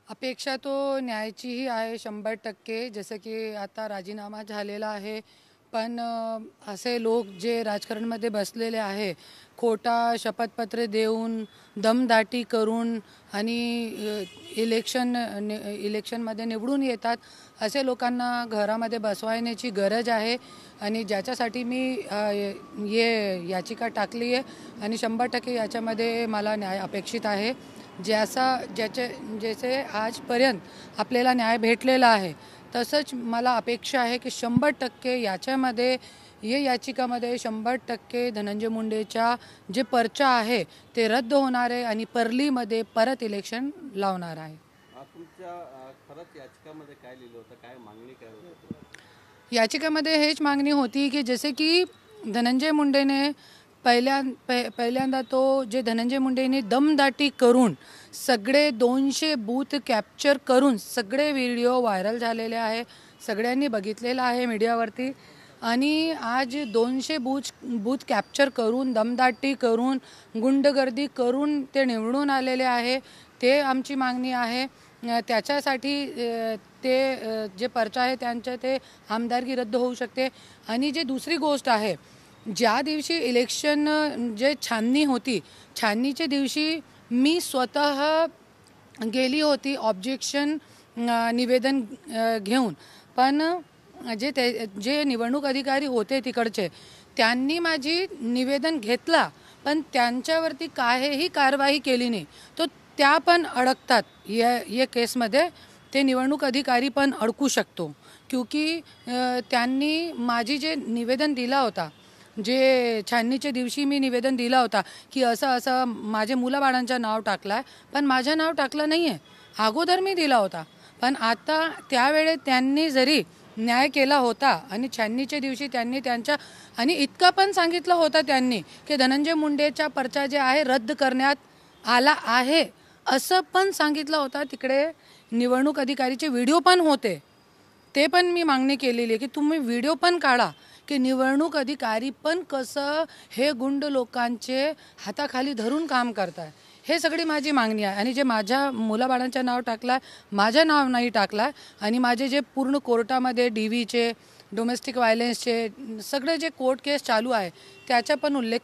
अपेक्षा तो न्यायाचीही आहे 100%. जसं की आता राजीनामा झालेला आहे, पण असे लोक जे राजकारणामध्ये बसलेले आहे, खोटा शपथपत्र देऊन दमदाटी करून आणि इलेक्शनमध्ये निवडून येतात, असे लोकांना घरामध्ये बसवायची गरज आहे. आणि ज्याच्यासाठी मी याचिका टाकली आहे आणि 100% याच्यामध्ये मला न्याय अपेक्षित आहे. जैसे आजपर्यंत आपल्याला न्याय भेटलेला आहे, तसंच मला अपेक्षा आहे की 100% याच्यामध्ये याचिकामध्ये 100% धनंजय मुंडेचा जे पर्चा आहे ते रद्द होणार आहे आणि परलीमध्ये परत इलेक्शन लावणार आहे. तुमच्या खरंच याचिकामध्ये काय लिहिलं होतं, काय मागणी काय होती? याचिकामध्ये हेच मागणी होती की जसे की धनंजय मुंडेने पहिल्यांदा तो जे धनंजय मुंडेने दमदाटी करून सगळे 200 बूथ कॅप्चर करून सगळे व्हिडिओ व्हायरल झालेले आहे, सगळ्यांनी बघितलेला आहे मीडियावरती. आणि आज 200 बूथ कॅप्चर करून दमदाटी करून गुंडगर्दी करून ते निवडून आलेले आहे. ते आमची मागणी आहे. त्याच्यासाठी जे पर्चा आहे त्यांच्या ते आमदारकी रद्द होऊ शकते. आणि जे दुसरी गोष्ट आहे, ज्या दिवशी इलेक्शन जे छाननी होती, छाननीच्या दिवशी मी स्वतः गेली होती ऑब्जेक्शन निवेदन घेऊन. पण जे निवडणूक अधिकारी होते तिकडचे, त्यांनी माझी निवेदन घेतला, पण त्यांच्यावरती काहीही कारवाई केली नाही. तो त्या पण अडकतात या केसमध्ये. ते निवडणूक अधिकारी पण अडकू शकतो, क्योंकि त्यांनी माझी जे निवेदन दिला होता, जे छाननीच्या दिवशी मी निवेदन दिला होता की असं माझे मुलाबाळांचं नाव टाकलं आहे, पण माझं नाव टाकलं नाही आहे. अगोदर मी दिला होता, पण आता त्यावेळेस त्यांनी जरी न्याय केला होता आणि छाननीच्या दिवशी त्यांनी त्यांच्या आणि इतकं पण सांगितलं होतं त्यांनी की धनंजय मुंडेचा पर्चा जे आहे रद्द करण्यात आला आहे, असं पण सांगितलं होतं. तिकडे निवडणूक अधिकारीचे व्हिडिओ पण होते. ते पण मी मागणी केलेली आहे की तुम्ही व्हिडिओ पण काढा की निवडणूक अधिकारी पण कसं हे गुंड लोकांचे हाताखाली धरून काम करताय. हे सगळी माझी मागणी आहे. आणि जे माझ्या मुलाबाळांचं नाव टाकलं आहे, माझं नाव नाही टाकलं आहे. आणि माझे जे पूर्ण कोर्टामध्ये DVचे डोमेस्टिक व्हायलन्सचे सगळे जे कोर्ट केस चालू आहे त्याचा पण उल्लेख